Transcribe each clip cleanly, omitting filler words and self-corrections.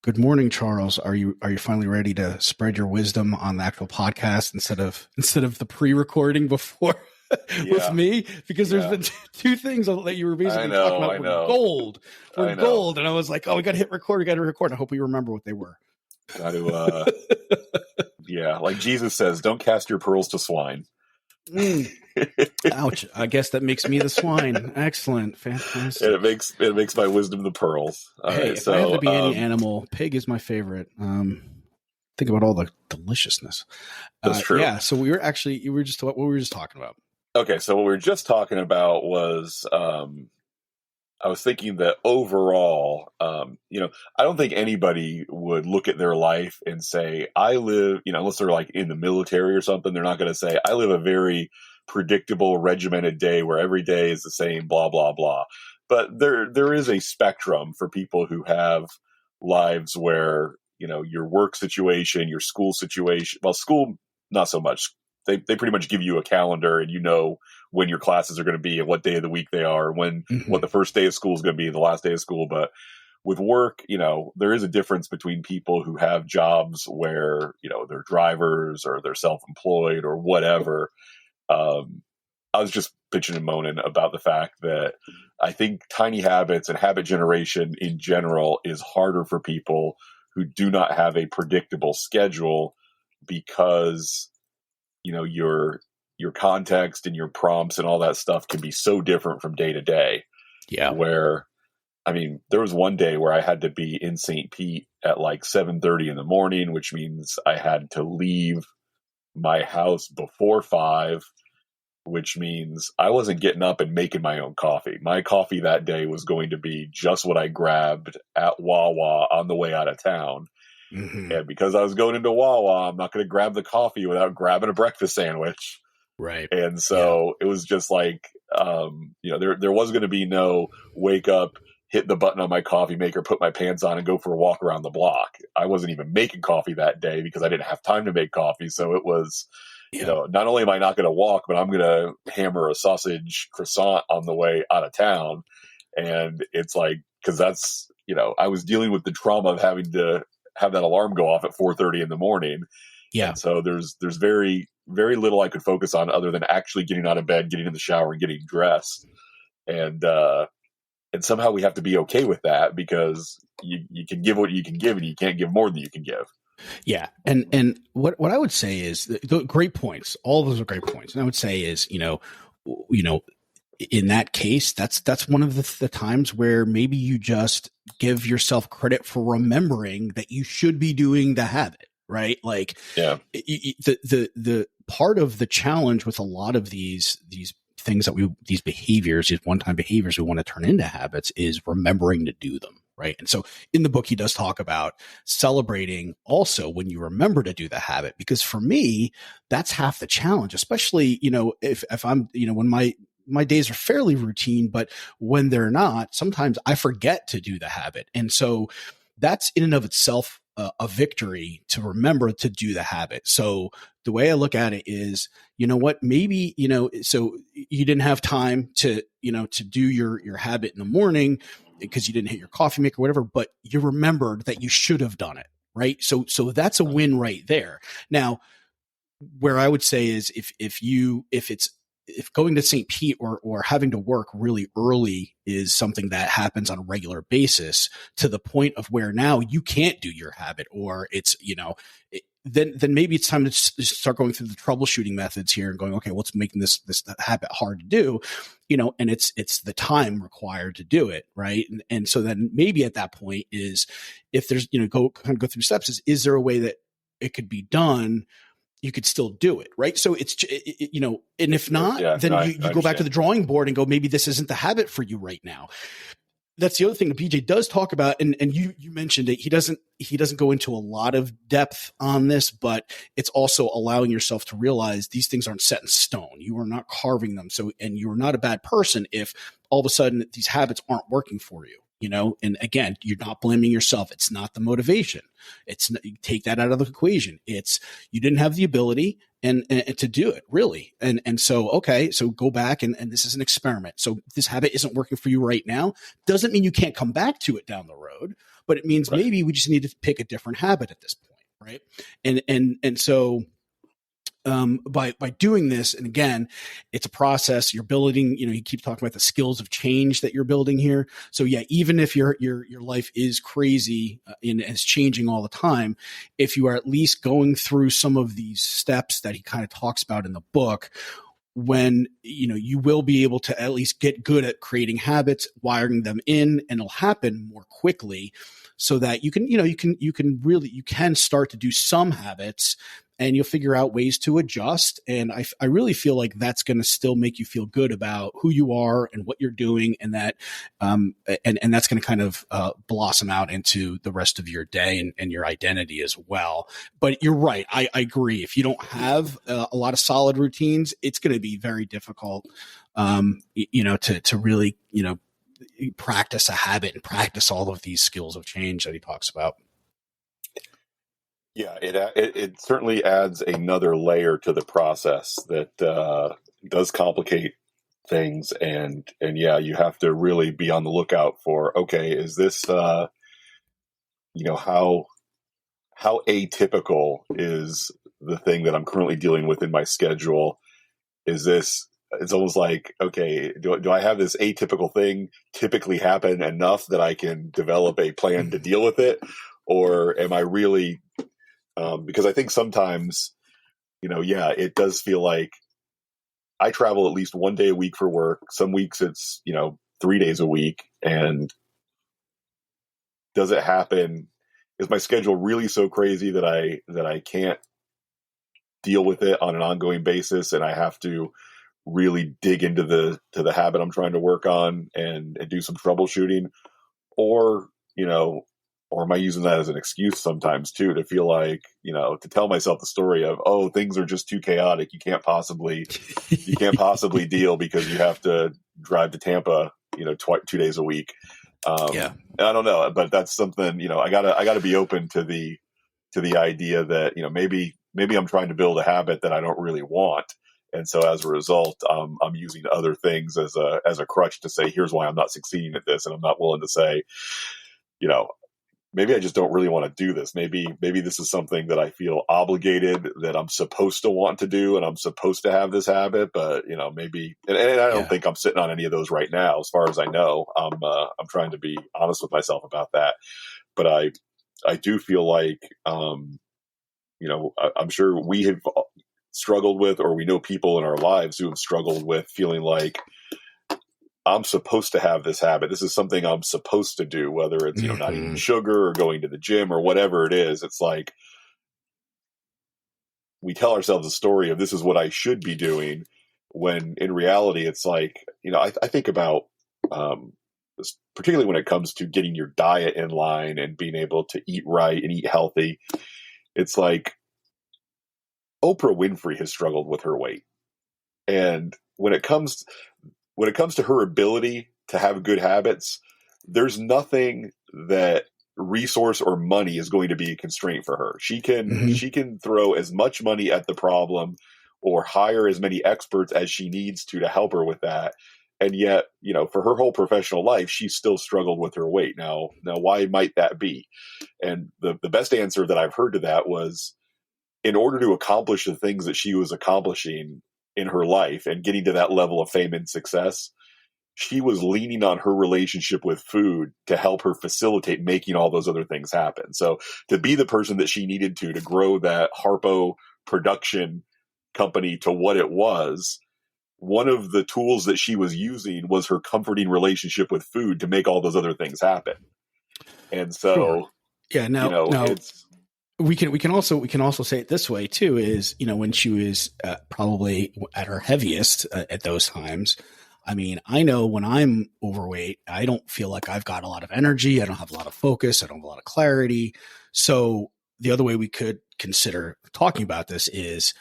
Good morning, Charles. Are you finally ready to spread your wisdom on the actual podcast instead of the pre-recording before with me? Because there's been two things that you were basically talking about were gold. We're gold, and I was like, oh, we got to hit record. We got to record. I hope we remember what they were. Got to, like Jesus says, don't cast your pearls to swine. Ouch! I guess that makes me the swine. Excellent, fantastic. And it makes my wisdom the pearls. If I have to be any animal, pig is my favorite. Think about all the deliciousness. That's true. Yeah. So what we were just talking about. Okay, so what we were just talking about was I was thinking that overall, I don't think anybody would look at their life and say, I live, unless they're like in the military or something, they're not going to say, I live a very predictable, regimented day where every day is the same, blah, blah, blah. But there is a spectrum for people who have lives where, your work situation, your school situation, well, school, not so much. They pretty much give you a calendar and when your classes are going to be and what day of the week they are, what the first day of school is going to be and the last day of school. But with work, there is a difference between people who have jobs where, they're drivers or they're self-employed or whatever. I was just bitching and moaning about the fact that I think tiny habits and habit generation in general is harder for people who do not have a predictable schedule because your context and your prompts and all that stuff can be so different from day to day. Yeah. There was one day where I had to be in St. Pete at like 7:30 in the morning, which means I had to leave my house before 5, which means I wasn't getting up and making my own coffee. My coffee that day was going to be just what I grabbed at Wawa on the way out of town. Mm-hmm. And because I was going into Wawa, I'm not going to grab the coffee without grabbing a breakfast sandwich. Right. And so it was just like, there was going to be no wake up, hit the button on my coffee maker, put my pants on and go for a walk around the block. I wasn't even making coffee that day because I didn't have time to make coffee. So it was, not only am I not going to walk, but I'm going to hammer a sausage croissant on the way out of town. And it's like, cause that's, I was dealing with the trauma of having to have that alarm go off at 4:30 in the morning. Yeah. And so there's very, very little I could focus on other than actually getting out of bed, getting in the shower and getting dressed. And somehow we have to be okay with that because you can give what you can give and you can't give more than you can give. Yeah. And what I would say is the great points, all of those are great points. And I would say is, in that case, that's one of the times where maybe you just give yourself credit for remembering that you should be doing the habit, right? Like, the part of the challenge with a lot of these things these behaviors, these one-time behaviors we want to turn into habits is remembering to do them. Right. And so in the book, he does talk about celebrating also when you remember to do the habit, because for me, that's half the challenge, especially, if I'm, when my days are fairly routine, but when they're not, sometimes I forget to do the habit. And so that's in and of itself a victory to remember to do the habit. So the way I look at it is, maybe, so you didn't have time to do your habit in the morning because you didn't hit your coffee maker or whatever, but you remembered that you should have done it. Right. So that's a win right there. Now, where I would say is if going to St. Pete or having to work really early is something that happens on a regular basis to the point of where now you can't do your habit, or it's, then maybe it's time to start going through the troubleshooting methods here and going, okay, what's making this habit hard to do, and it's the time required to do it. Right. And so then maybe at that point is if there's, go through steps, is there a way that it could be done? You could still do it. Right. So it's, and if not, then you go back to the drawing board and go, maybe this isn't the habit for you right now. That's the other thing that BJ does talk about. And you mentioned it. He doesn't go into a lot of depth on this, but it's also allowing yourself to realize these things aren't set in stone. You are not carving them. So, and you're not a bad person if all of a sudden these habits aren't working for you. And again, you're not blaming yourself. It's not the motivation. You take that out of the equation. It's, you didn't have the ability and to do it really. And so, okay, so go back and this is an experiment. So this habit isn't working for you right now. Doesn't mean you can't come back to it down the road, but it means maybe we just need to pick a different habit at this point. Right. And so, by doing this, and again, it's a process. You're building, you keep talking about the skills of change that you're building here. So yeah, even if your life is crazy and is changing all the time, if you are at least going through some of these steps that he kind of talks about in the book, when you will be able to at least get good at creating habits, wiring them in, and it'll happen more quickly, so that you can start to do some habits, and you'll figure out ways to adjust. And I really feel like that's going to still make you feel good about who you are and what you're doing, and that and that's going to kind of blossom out into the rest of your day and your identity as well. But you're right. I agree. If you don't have a lot of solid routines, it's going to be very difficult, to really, practice a habit and practice all of these skills of change that he talks about. Yeah, it certainly adds another layer to the process that does complicate things, and yeah, you have to really be on the lookout for, okay, is this how atypical is the thing that I'm currently dealing with in my schedule? It's almost like, okay, do I have this atypical thing typically happen enough that I can develop a plan to deal with it? Or am I really, because I think sometimes, it does feel like I travel at least one day a week for work. Some weeks it's, 3 days a week. And does it happen? Is my schedule really so crazy that I can't deal with it on an ongoing basis, and I have to really dig into the habit I'm trying to work on and do some troubleshooting? Or, or am I using that as an excuse sometimes too, to feel like, to tell myself the story of, oh, things are just too chaotic. You can't possibly deal because you have to drive to Tampa, 2 days a week. Yeah. I don't know, but that's something, I gotta be open to the idea that, maybe I'm trying to build a habit that I don't really want. And so as a result, I'm using other things as a crutch to say, here's why I'm not succeeding at this. And I'm not willing to say, maybe I just don't really want to do this. Maybe this is something that I feel obligated, that I'm supposed to want to do, and I'm supposed to have this habit. But maybe, and I don't think I'm sitting on any of those right now, as far as I know. I'm trying to be honest with myself about that. But I do feel like, I'm sure we have struggled with, or we know people in our lives who have struggled with feeling like, I'm supposed to have this habit. This is something I'm supposed to do, whether it's, not eating sugar or going to the gym or whatever it is. It's like, we tell ourselves a story of, this is what I should be doing, when in reality, it's like, I think about, particularly when it comes to getting your diet in line and being able to eat right and eat healthy. It's like, Oprah Winfrey has struggled with her weight. And when it comes to her ability to have good habits, there's nothing that resource or money is going to be a constraint for her. She can throw as much money at the problem or hire as many experts as she needs to help her with that. And yet, for her whole professional life, she's still struggled with her weight. Now, why might that be? And the best answer that I've heard to that was, in order to accomplish the things that she was accomplishing in her life and getting to that level of fame and success, she was leaning on her relationship with food to help her facilitate making all those other things happen. So to be the person that she needed to grow that Harpo production company to what it was, one of the tools that she was using was her comforting relationship with food to make all those other things happen. And so, sure. Yeah, now it's, we can also say it this way too, is, when she was probably at her heaviest at those times. I mean, I know when I'm overweight, I don't feel like I've got a lot of energy. I don't have a lot of focus. I don't have a lot of clarity. So the other way we could consider talking about this is,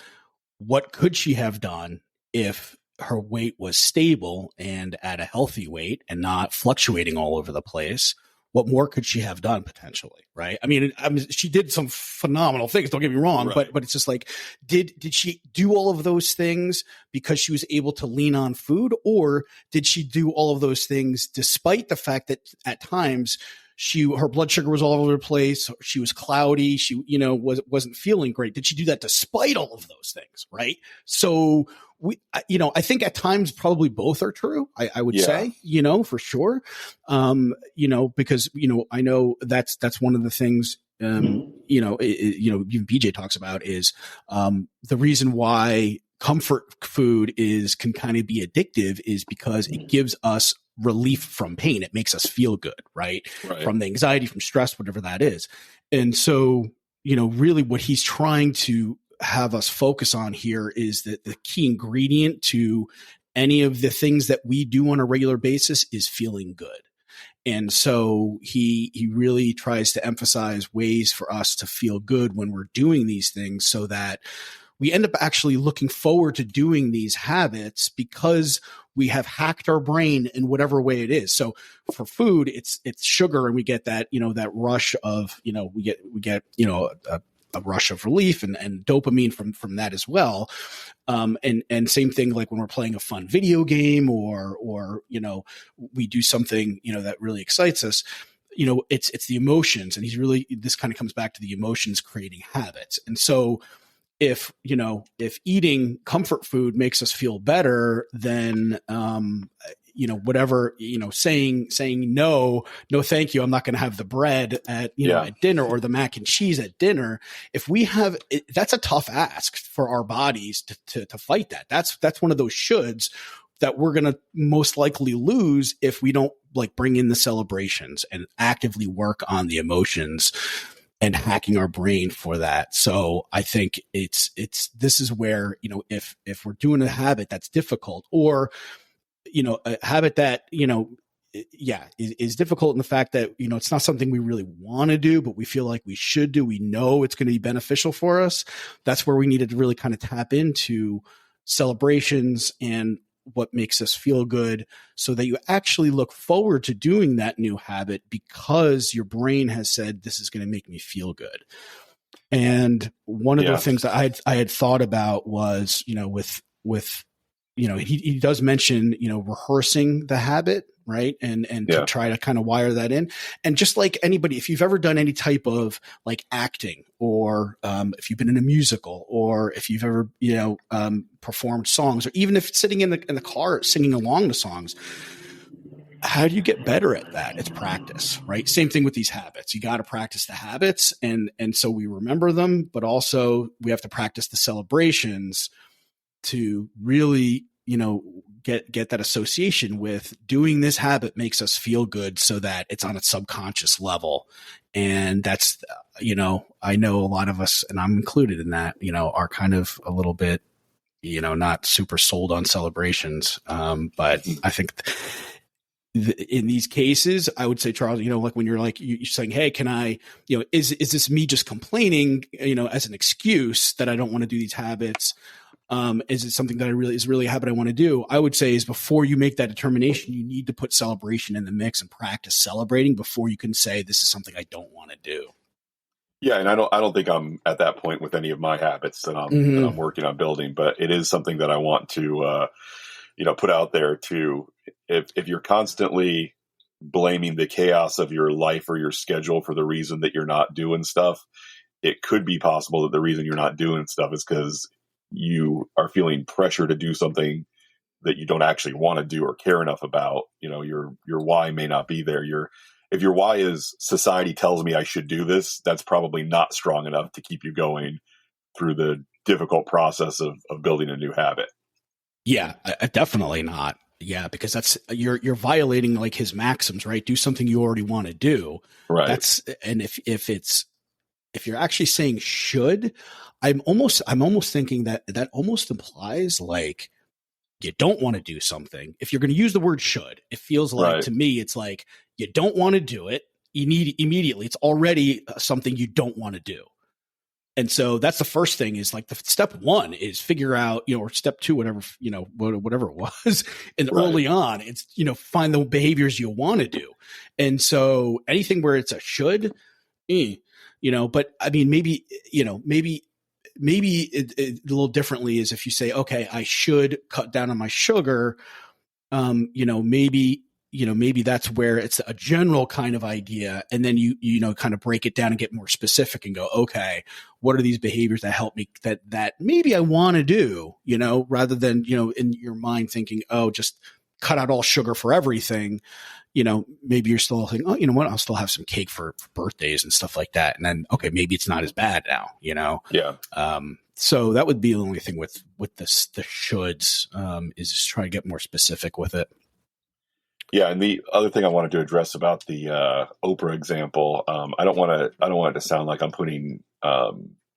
what could she have done if her weight was stable and at a healthy weight and not fluctuating all over the place? what more could she have done potentially? Right. I mean, she did some phenomenal things. Don't get me wrong, right. but it's just like, did she do all of those things because she was able to lean on food, or did she do all of those things despite the fact that at times her blood sugar was all over the place, she was cloudy, she, wasn't feeling great? Did she do that despite all of those things? Right. So I think at times probably both are true. I would say, for sure. Because, I know that's one of the things, even BJ talks about is, the reason why comfort food can kind of be addictive is because it gives us relief from pain. It makes us feel good, right? From the anxiety, from stress, whatever that is. And so, really what he's trying to have us focus on here is that the key ingredient to any of the things that we do on a regular basis is feeling good. And so he really tries to emphasize ways for us to feel good when we're doing these things, so that we end up actually looking forward to doing these habits because we have hacked our brain in whatever way it is. So for food, it's sugar, and we get that, that rush of, we get a rush of relief and dopamine from that as well. And same thing, like when we're playing a fun video game or, we do something, that really excites us, it's the emotions. And this kind of comes back to the emotions creating habits. And so if eating comfort food makes us feel better, then, whatever, saying no, thank you, I'm not going to have the bread at dinner, or the mac and cheese at dinner. If we have that's a tough ask for our bodies to fight that. That's one of those shoulds that we're going to most likely lose if we don't bring in the celebrations and actively work on the emotions and hacking our brain for that. So I think this is where, if we're doing a habit that's difficult, or, a habit that, is difficult in the fact that, it's not something we really want to do, but we feel like we should do, we know it's going to be beneficial for us. That's where we needed to really kind of tap into celebrations and what makes us feel good, so that you actually look forward to doing that new habit because your brain has said, this is going to make me feel good. And one of the things that I had thought about was, with he does mention, rehearsing the habit, right? And to try to kind of wire that in. And just like anybody, if you've ever done any type of acting, or if you've been in a musical, or if you've ever, performed songs, or even if it's sitting in the car singing along to songs, how do you get better at that? It's practice, right? Same thing with these habits. You got to practice the habits. And so we remember them, but also we have to practice the celebrations to really, get that association with doing this habit makes us feel good, so that it's on a subconscious level. And that's, I know a lot of us, and I'm included in that, are kind of a little bit, not super sold on celebrations. But I think in these cases, I would say, Charles, when you're you're saying, hey, can I, is this me just complaining, as an excuse that I don't want to do these habits? Is it something that is really a habit I want to do? I would say is, before you make that determination, you need to put celebration in the mix and practice celebrating before you can say, this is something I don't want to do. Yeah. And I don't think I'm at that point with any of my habits that I'm working on building, but it is something that I want to, put out there too. If you're constantly blaming the chaos of your life or your schedule for the reason that you're not doing stuff, it could be possible that the reason you're not doing stuff is because you are feeling pressure to do something that you don't actually want to do or care enough about. Your why may not be there. If your why is society tells me I should do this, that's probably not strong enough to keep you going through the difficult process of building a new habit. Yeah, definitely not. Yeah, because that's you're violating his maxims, right? Do something you already want to do. Right. And if you're actually saying should, I'm almost thinking that almost implies you don't want to do something. If you're going to use the word should, it feels like to me, it's you don't want to do it. You need immediately. It's already something you don't want to do. And so that's the first thing is like the step one is figure out, or step two, whatever, whatever it was. And early on, it's, find the behaviors you want to do. And so anything where it's a should, but I mean, maybe it a little differently is if you say, okay, I should cut down on my sugar. Maybe that's where it's a general kind of idea. And then you kind of break it down and get more specific and go, okay, what are these behaviors that help me that maybe I want to do, rather than, in your mind thinking, oh, just cut out all sugar for everything. Maybe you're still thinking, oh, you know what? I'll still have some cake for birthdays and stuff like that. And then, okay, maybe it's not as bad now, Yeah. So that would be the only thing with this, the shoulds, is just try to get more specific with it. Yeah, and the other thing I wanted to address about the Oprah example, I don't want it to sound like I'm putting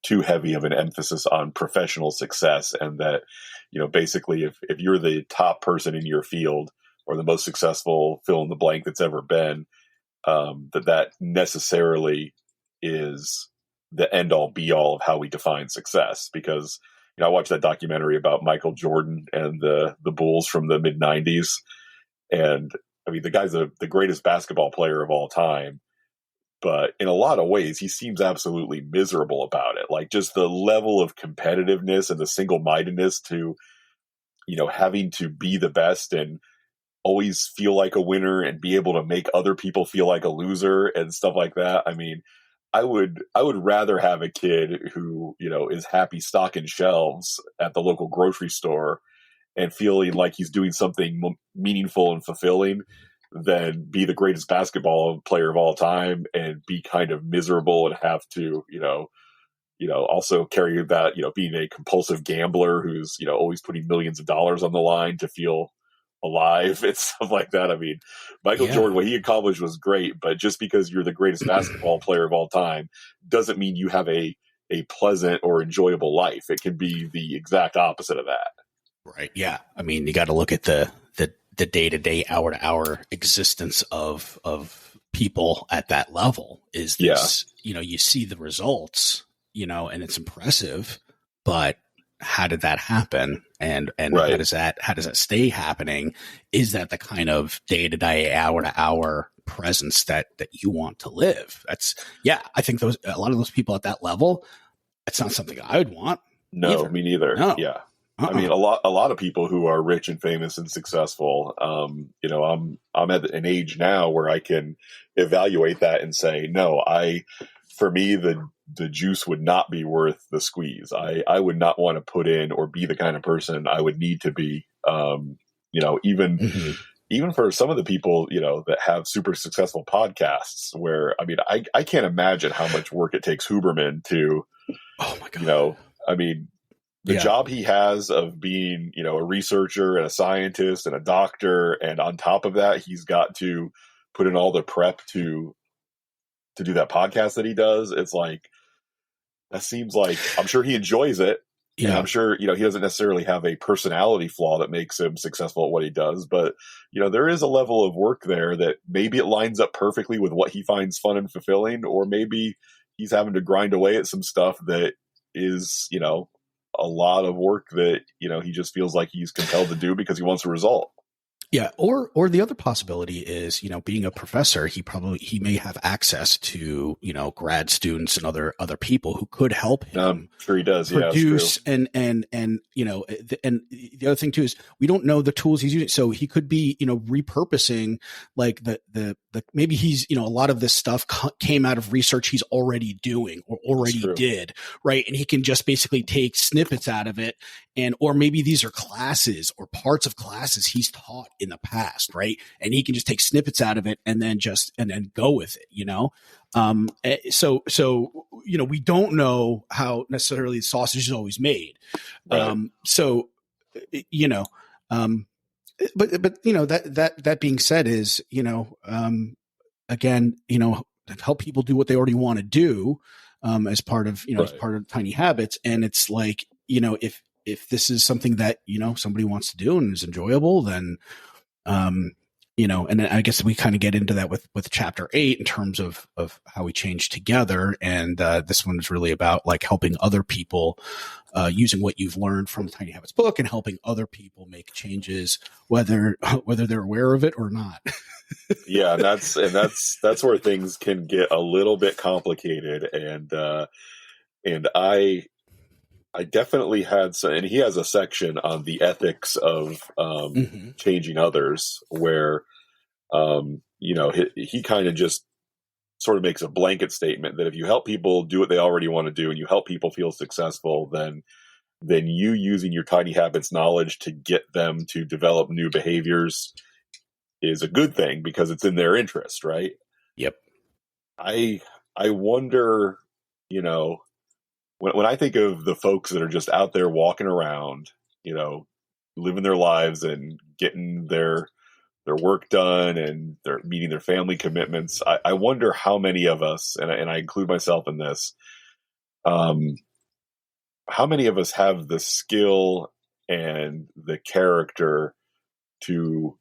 too heavy of an emphasis on professional success, and that basically if you're the top person in your field or the most successful fill in the blank that's ever been, that necessarily is the end all be all of how we define success. Because I watched that documentary about Michael Jordan and the Bulls from the mid '90s. And I mean, the guy's the greatest basketball player of all time, but in a lot of ways, he seems absolutely miserable about it. Like just the level of competitiveness and the single-mindedness to, having to be the best and always feel like a winner and be able to make other people feel like a loser and stuff like that. I mean, I would rather have a kid who, is happy stocking shelves at the local grocery store and feeling like he's doing something meaningful and fulfilling than be the greatest basketball player of all time and be kind of miserable and have to, also carry that, being a compulsive gambler who's, always putting millions of dollars on the line to feel alive and stuff like that. I mean, Michael Jordan, what he accomplished was great, but just because you're the greatest basketball player of all time doesn't mean you have a pleasant or enjoyable life. It can be the exact opposite of that. Right. Yeah. I mean, you got to look at the day-to-day, hour-to-hour existence of people at that level. Is this, you see the results, and it's impressive, but how did that happen? And how does that stay happening? Is that the kind of day-to-day, hour-to-hour presence that you want to live? I think a lot of those people at that level, it's not something I would want. No, either. Me neither. No. Yeah. I mean, a lot of people who are rich and famous and successful, I'm at an age now where I can evaluate that and say, no, for me, the juice would not be worth the squeeze. I would not want to put in or be the kind of person I would need to be, even for some of the people, that have super successful podcasts where, I mean, I can't imagine how much work it takes Huberman to, oh my God. The job he has of being, a researcher and a scientist and a doctor. And on top of that, he's got to put in all the prep to do that podcast that he does. It's like, that seems like, I'm sure he enjoys it. Yeah. And I'm sure, he doesn't necessarily have a personality flaw that makes him successful at what he does. But, there is a level of work there that maybe it lines up perfectly with what he finds fun and fulfilling, or maybe he's having to grind away at some stuff that is, a lot of work that, he just feels like he's compelled to do because he wants a result. Yeah. Or the other possibility is, being a professor, he may have access to, grad students and other people who could help him. I'm sure he does. Produce and the other thing too is we don't know the tools he's using. So he could be, repurposing like the maybe he's, a lot of this stuff came out of research he's already doing or already did. Right. And he can just basically take snippets out of it. Or maybe these are classes or parts of classes he's taught in the past, right? And he can just take snippets out of it and then go with it, So we don't know how necessarily the sausage is always made. Right. That being said is, again, help people do what they already want to do, as part of, as part of Tiny Habits. And it's like, if this is something that, somebody wants to do and is enjoyable, then, and I guess we kind of get into that with chapter 8 in terms of how we change together. And this one is really about like helping other people, using what you've learned from the Tiny Habits book and helping other people make changes, whether they're aware of it or not. Yeah, and that's where things can get a little bit complicated. And I definitely had some, and he has a section on the ethics of changing others, where he kind of just sort of makes a blanket statement that if you help people do what they already want to do and you help people feel successful, then you using your Tiny Habits knowledge to get them to develop new behaviors is a good thing because it's in their interest, right? Yep. I wonder, when I think of the folks that are just out there walking around, living their lives and getting their work done and they're meeting their family commitments, I wonder how many of us, and I include myself in this, how many of us have the skill and the character to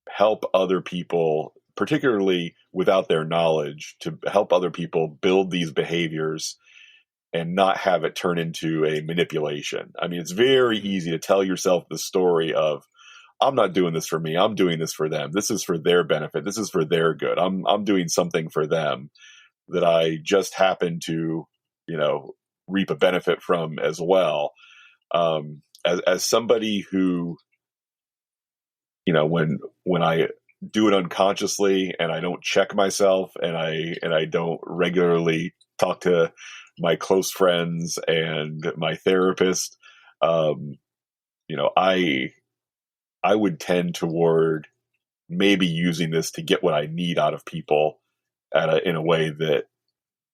help other people, particularly without their knowledge, to help other people build these behaviors and not have it turn into a manipulation. I mean, it's very easy to tell yourself the story of, I'm not doing this for me, I'm doing this for them. This is for their benefit. This is for their good. I'm doing something for them that I just happen to, reap a benefit from as well. As somebody who, when I do it unconsciously and I don't check myself and I don't regularly talk to my close friends and my therapist, I would tend toward maybe using this to get what I need out of people in a way that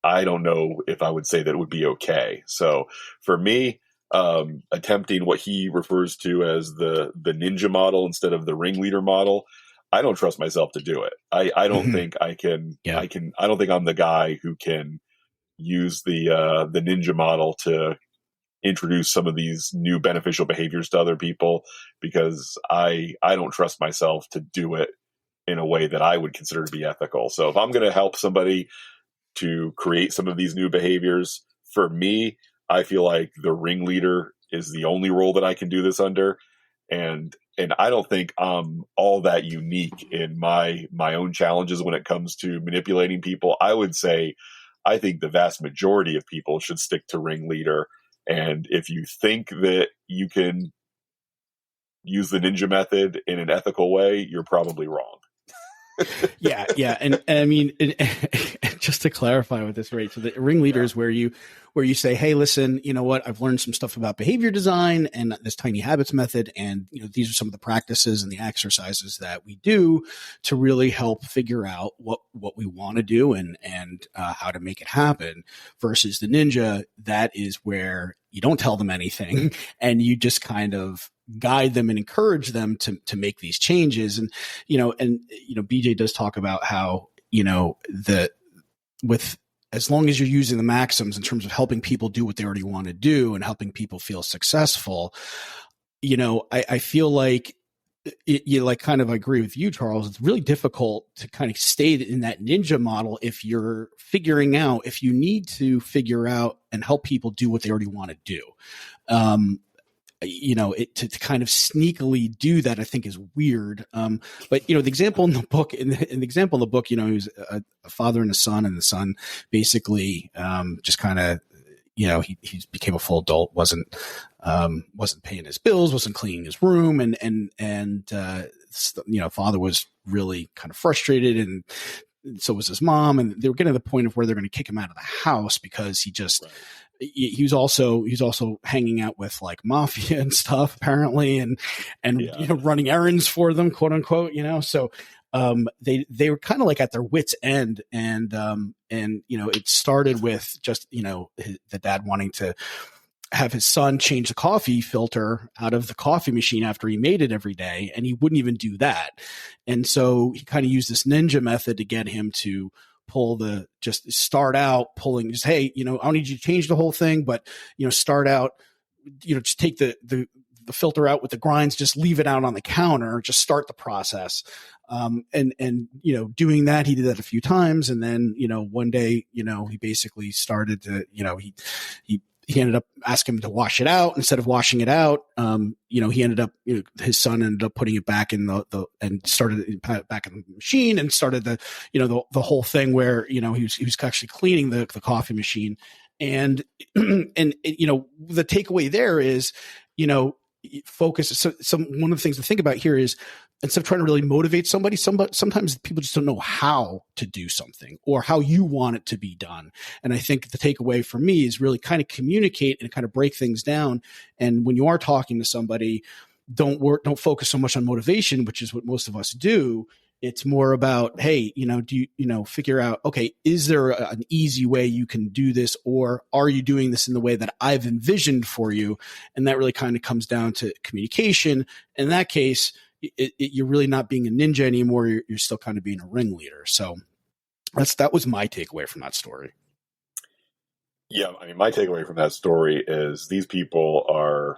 I don't know if I would say that it would be okay. So for me, attempting what he refers to as the ninja model instead of the ringleader model, I don't trust myself to do it. I don't think I can. Yeah. I don't think I'm the guy who can use the ninja model to introduce some of these new beneficial behaviors to other people, because I don't trust myself to do it in a way that I would consider to be ethical. So if I'm going to help somebody to create some of these new behaviors, for me, I feel like the ringleader is the only role that I can do this under. And I don't think I'm all that unique in my own challenges when it comes to manipulating people. I would say I think the vast majority of people should stick to ringleader. And if you think that you can use the ninja method in an ethical way, you're probably wrong. Yeah. And I mean, just to clarify with this, right? So the ringleader is where you say, hey, listen, you know what? I've learned some stuff about behavior design and this Tiny Habits method. And, these are some of the practices and the exercises that we do to really help figure out what we want to do and how to make it happen. Versus the ninja, that is where you don't tell them anything and you just kind of guide them and encourage them to make these changes. And, BJ does talk about how, as long as you're using the maxims in terms of helping people do what they already want to do and helping people feel successful, I feel like kind of agree with you, Charles. It's really difficult to kind of stay in that ninja model if you're figuring out, if you need to figure out and help people do what they already want to do. To kind of sneakily do that, I think is weird. But the example in the book, he was a father and a son, and the son basically just kind of, he became a full adult, wasn't paying his bills, wasn't cleaning his room, and father was really kind of frustrated, and so was his mom, and they were getting to the point of where they're going to kick him out of the house because he just. Right. He was also hanging out with like mafia and stuff apparently, and running errands for them, quote unquote. So they were kind of like at their wits' end, and it started with just the dad wanting to have his son change the coffee filter out of the coffee machine after he made it every day, and he wouldn't even do that, and so he kind of used this ninja method to get him to start out pulling, just, hey, I don't need you to change the whole thing, but, start out, just take the the filter out with the grinds, just leave it out on the counter, just start the process. And, doing that, he did that a few times. And then, one day, he basically started to, he ended up asking him to wash it out. Instead of washing it out, he ended up, his son ended up putting it back in and started it back in the machine and started the whole thing where, he was actually cleaning the coffee machine. And, the takeaway there is, focus. So one of the things to think about here is, instead of trying to really motivate somebody, sometimes people just don't know how to do something or how you want it to be done. And I think the takeaway for me is really kind of communicate and kind of break things down. And when you are talking to somebody, don't focus so much on motivation, which is what most of us do. It's more about, hey, do you, figure out, okay, is there an easy way you can do this, or are you doing this in the way that I've envisioned for you? And that really kind of comes down to communication. In that case, you're really not being a ninja anymore. You're still kind of being a ringleader. So that was my takeaway from that story. Yeah. I mean, my takeaway from that story is these people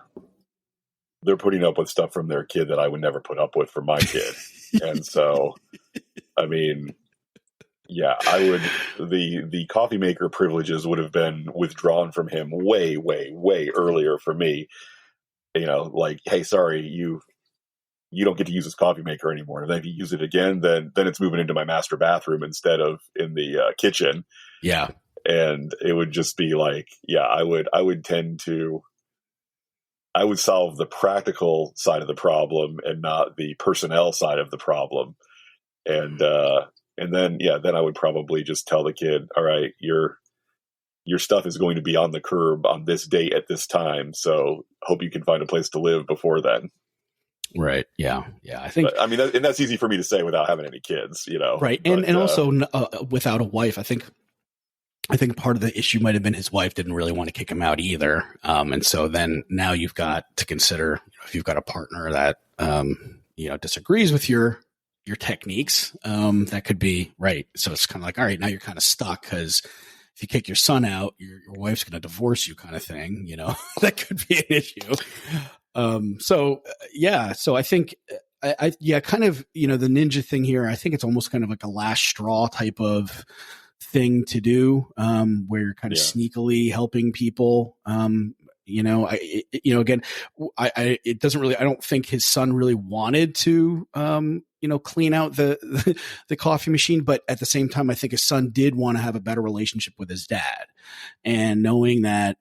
they're putting up with stuff from their kid that I would never put up with for my kid. And so, I mean, yeah, the coffee maker privileges would have been withdrawn from him way, way, way earlier for me. Like, hey, sorry, you don't get to use this coffee maker anymore. And then if you use it again, then it's moving into my master bathroom instead of in the kitchen. Yeah. And it would just be like, yeah, I would solve the practical side of the problem and not the personnel side of the problem. And then I would probably just tell the kid, all right, your stuff is going to be on the curb on this date at this time. So hope you can find a place to live before then. Right. Yeah. Yeah. I think, but, I mean, and that's easy for me to say without having any kids, Right. But, and also without a wife, I think part of the issue might have been his wife didn't really want to kick him out either. And so then now you've got to consider, if you've got a partner that, disagrees with your techniques, that could be right. So it's kind of like, all right, now you're kind of stuck, because if you kick your son out, your wife's going to divorce you, kind of thing. That could be an issue. So I think, kind of, the ninja thing here, I think it's almost kind of like a last straw type of thing to do, where you're kind of sneakily helping people. Again, it doesn't really, I don't think his son really wanted to, clean out the coffee machine, but at the same time, I think his son did want to have a better relationship with his dad, and knowing that,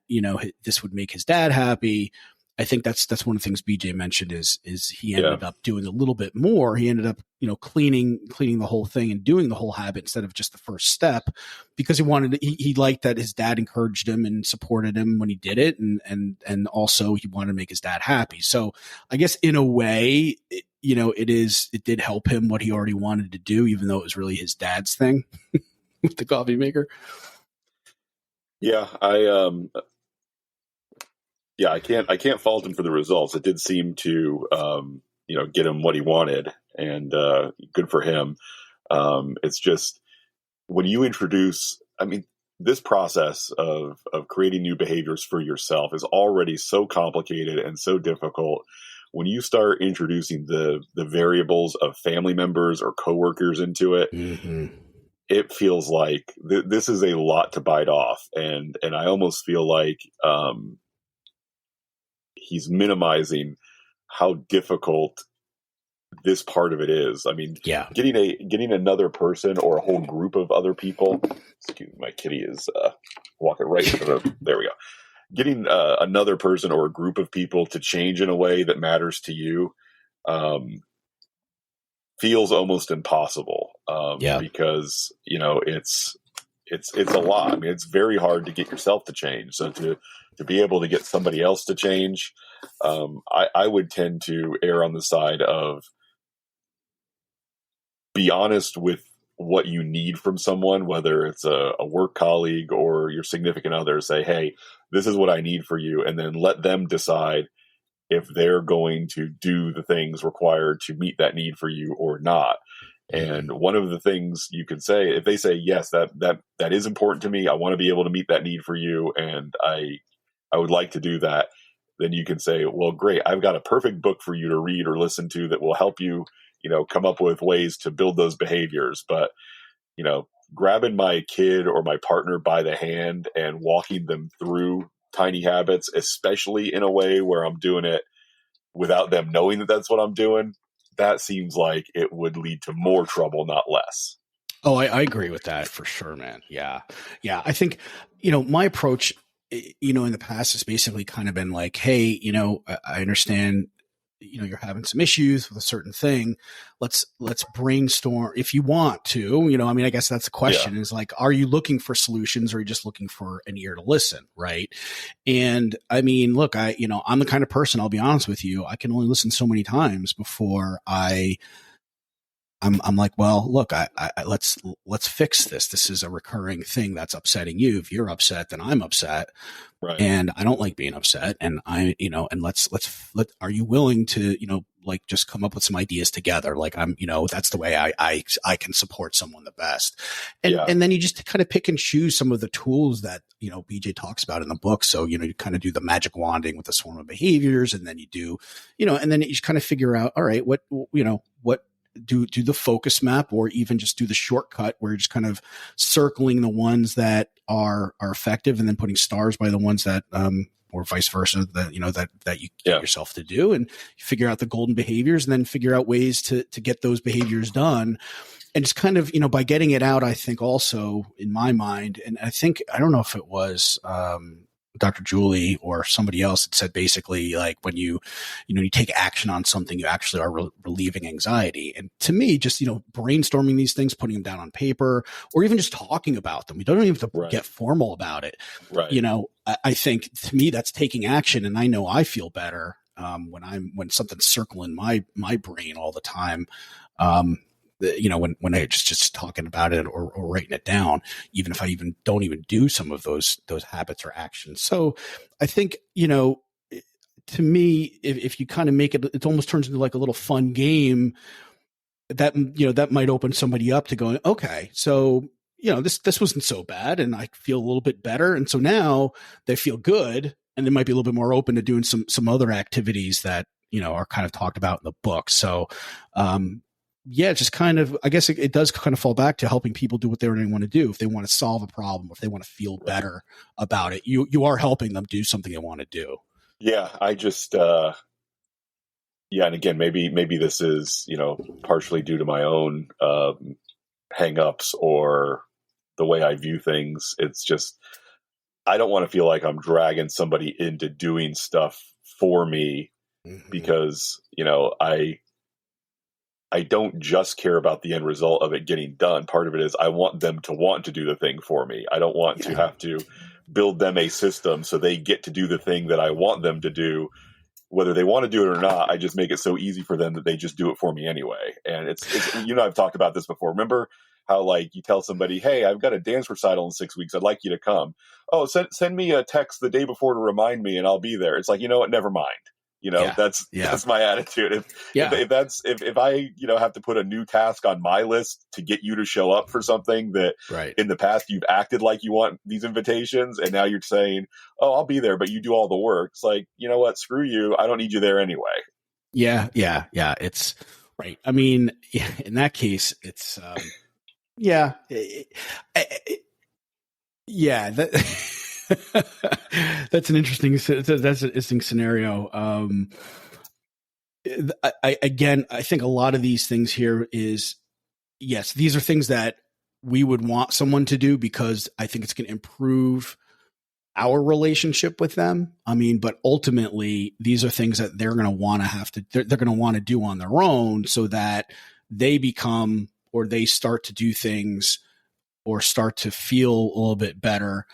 this would make his dad happy. I think that's one of the things BJ mentioned is he ended up doing a little bit more. He ended up, cleaning the whole thing and doing the whole habit instead of just the first step, because he liked that his dad encouraged him and supported him when he did it. And also he wanted to make his dad happy. So I guess in a way, it did help him what he already wanted to do, even though it was really his dad's thing with the coffee maker. Yeah. I can't fault him for the results. It did seem to, get him what he wanted, and good for him. It's just when you introduce, this process of creating new behaviors for yourself is already so complicated and so difficult. When you start introducing the variables of family members or coworkers into it, it feels like this is a lot to bite off. And I almost feel like, he's minimizing how difficult this part of it is. Getting another person or a whole group of other people. Excuse me, my kitty is walking right into the. There we go. Getting another person or a group of people to change in a way that matters to you feels almost impossible. Because it's a lot. It's very hard to get yourself to change. So to be able to get somebody else to change, I would tend to err on the side of be honest with what you need from someone, whether it's a work colleague or your significant other. Say, hey, this is what I need for you. And then let them decide if they're going to do the things required to meet that need for you or not. And one of the things you can say, if they say, yes, that is important to me, I want to be able to meet that need for you, and I would like to do that, then you can say, well, great, I've got a perfect book for you to read or listen to that will help you, come up with ways to build those behaviors. But, grabbing my kid or my partner by the hand and walking them through tiny habits, especially in a way where I'm doing it without them knowing that that's what I'm doing, that seems like it would lead to more trouble, not less. Oh, I agree with that for sure, man. Yeah. Yeah. I think, my approach, in the past has basically kind of been like, hey, I understand, you're having some issues with a certain thing. Let's brainstorm if you want to, I guess that's the question is like, are you looking for solutions or are you just looking for an ear to listen? Right. And I mean, look, I'm the kind of person, I'll be honest with you, I can only listen so many times before I'm like, well, look, let's fix this. This is a recurring thing that's upsetting you. If you're upset, then I'm upset. Right. And I don't like being upset. And and are you willing to, like just come up with some ideas together? Like that's the way I can support someone the best. And then you just kind of pick and choose some of the tools that, BJ talks about in the book. So, you kind of do the magic wanding with the swarm of behaviors. And then you do, and then you just kind of figure out, all right, what do the focus map or even just do the shortcut where you're just kind of circling the ones that are effective and then putting stars by the ones that, or vice versa, that you get yourself to do, and you figure out the golden behaviors and then figure out ways to get those behaviors done. And just kind of, by getting it out, I think also in my mind, and I don't know if it was, Dr. Julie or somebody else that said basically like when you take action on something, you actually are relieving anxiety. And to me, just, brainstorming these things, putting them down on paper, or even just talking about them. You don't even have to get formal about it. Right. I think to me, that's taking action. And I know I feel better when something's circling my brain all the time. When I just talking about it or writing it down, even if I don't do some of those habits or actions. So I think, to me, if you kind of make it, it almost turns into like a little fun game that, that might open somebody up to going, okay, so, this wasn't so bad and I feel a little bit better. And so now they feel good and they might be a little bit more open to doing some other activities that, are kind of talked about in the book. So, just kind of, I guess it does kind of fall back to helping people do what they really want to do. If they want to solve a problem, or if they want to feel better about it, you are helping them do something they want to do. Yeah. I just, and again, maybe this is, partially due to my own, hang-ups or the way I view things. It's just, I don't want to feel like I'm dragging somebody into doing stuff for me because, I don't just care about the end result of it getting done. Part of it is I want them to want to do the thing for me. I don't want to have to build them a system so they get to do the thing that I want them to do. Whether they want to do it or not, I just make it so easy for them that they just do it for me anyway. And it's I've talked about this before. Remember how like you tell somebody, hey, I've got a dance recital in 6 weeks. I'd like you to come. Oh, send me a text the day before to remind me and I'll be there. It's like, what, never mind. That's my attitude. If I, have to put a new task on my list to get you to show up for something that in the past you've acted like you want these invitations and now you're saying, oh, I'll be there, but you do all the work. It's like, you know what? Screw you. I don't need you there anyway. Yeah. It's right. I mean, in that case, it's, that's an interesting scenario. I think a lot of these things here is, yes, these are things that we would want someone to do because I think it's going to improve our relationship with them. I mean, but ultimately these are things that they're going to want to they're going to want to do on their own so that they become, or they start to do things or start to feel a little bit better,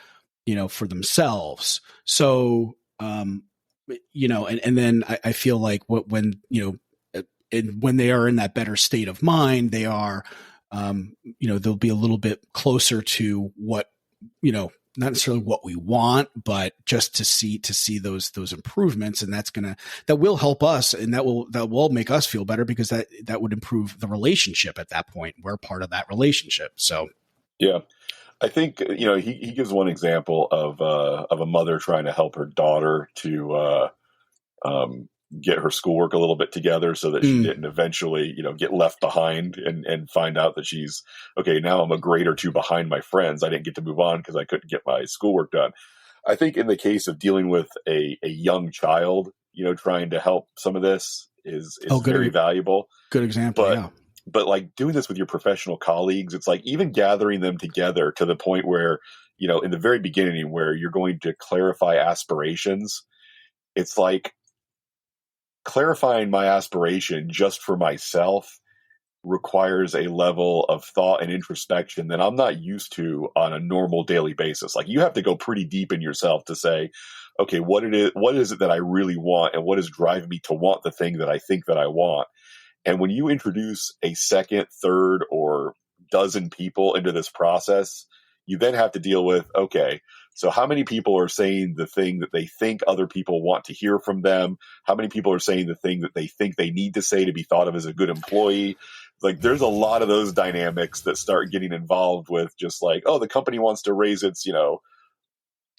for themselves. So, and then I feel like when they are in that better state of mind, they are, they'll be a little bit closer to what, not necessarily what we want, but just to see those improvements. And that will help us. And that will make us feel better because that would improve the relationship at that point. We're part of that relationship. So, yeah. I think, he gives one example of a mother trying to help her daughter to get her schoolwork a little bit together so that she didn't eventually, get left behind and find out that she's, okay, now I'm a grade or two behind my friends. I didn't get to move on because I couldn't get my schoolwork done. I think in the case of dealing with a young child, trying to help some of this is very valuable. Good example. But like doing this with your professional colleagues, it's like even gathering them together to the point where, in the very beginning where you're going to clarify aspirations, it's like clarifying my aspiration just for myself requires a level of thought and introspection that I'm not used to on a normal daily basis. Like you have to go pretty deep in yourself to say, okay, what is it that I really want and what is driving me to want the thing that I think that I want? And when you introduce a second, third, or dozen people into this process, you then have to deal with, okay, so how many people are saying the thing that they think other people want to hear from them? How many people are saying the thing that they think they need to say to be thought of as a good employee? Like there's a lot of those dynamics that start getting involved with just like, oh, the company wants to raise its,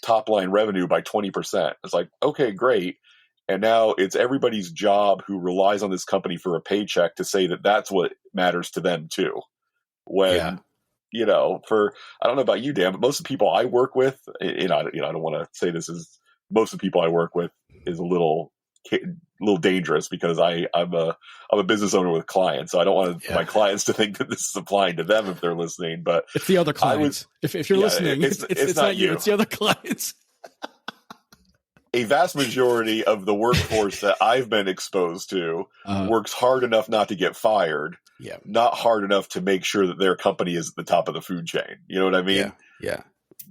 top line revenue by 20%. It's like, okay, great. And now it's everybody's job who relies on this company for a paycheck to say that that's what matters to them too. When, I don't know about you, Dan, but most of the people I work with, I don't want to say this is most of the people I work with is a little dangerous because I'm a business owner with clients, so I don't want my clients to think that this is applying to them if they're listening. But it's the other clients. If you're listening, it's not you. It's the other clients. A vast majority of the workforce that I've been exposed to works hard enough not to get fired, not hard enough to make sure that their company is at the top of the food chain. You know what I mean? Yeah.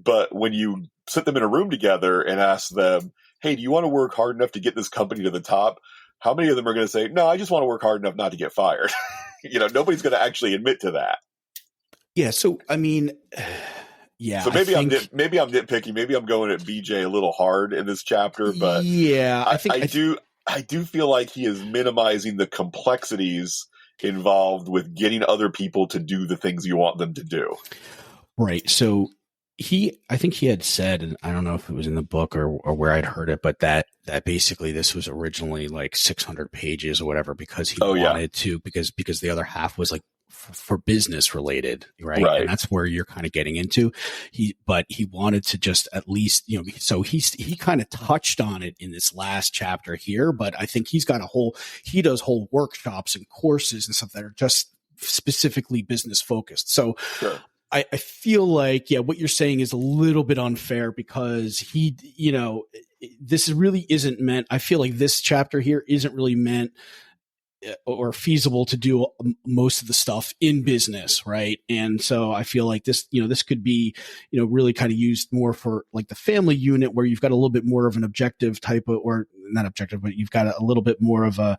But when you sit them in a room together and ask them, hey, do you want to work hard enough to get this company to the top? How many of them are going to say, no, I just want to work hard enough not to get fired? Nobody's going to actually admit to that. Yeah. So, I mean, So maybe I'm nitpicky. Maybe I'm going at BJ a little hard in this chapter, but I do feel like he is minimizing the complexities involved with getting other people to do the things you want them to do. Right. So I think he had said, and I don't know if it was in the book or where I'd heard it, but that basically this was originally like 600 pages or whatever because he wanted to, because the other half was like for business related, right? And that's where you're kind of getting into. But he wanted to just at least, so he kind of touched on it in this last chapter here, but I think he does whole workshops and courses and stuff that are just specifically business focused. So sure. I feel like, what you're saying is a little bit unfair because this really isn't meant. I feel like this chapter here isn't really meant or feasible to do most of the stuff in business. Right. And so I feel like this could be, really kind of used more for like the family unit where you've got a little bit more of an objective type of, or not objective, but you've got a little bit more of a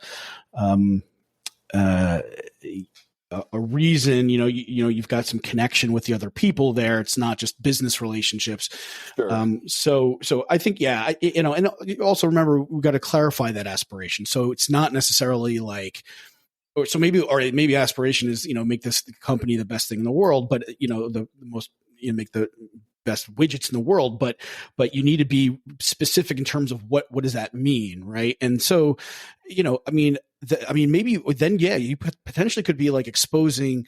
reason, you've got some connection with the other people there. It's not just business relationships. Sure. So I think, and also remember, we've got to clarify that aspiration. So it's not necessarily like, maybe aspiration is, make this company the best thing in the world, but the most, make the best widgets in the world, but you need to be specific in terms of what does that mean, right? And so, maybe then, you potentially could be like exposing,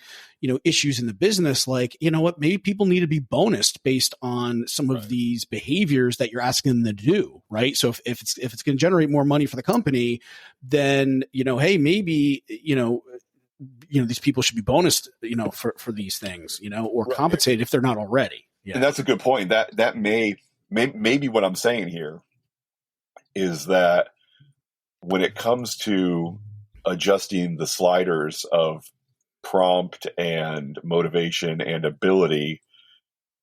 issues in the business, like, maybe people need to be bonused based on some of these behaviors that you're asking them to do, right? So if it's going to generate more money for the company, then, hey, maybe, these people should be bonused, for these things, or compensated if they're not already. Yeah. And that's a good point. That may be what I'm saying here is that when it comes to adjusting the sliders of prompt and motivation and ability,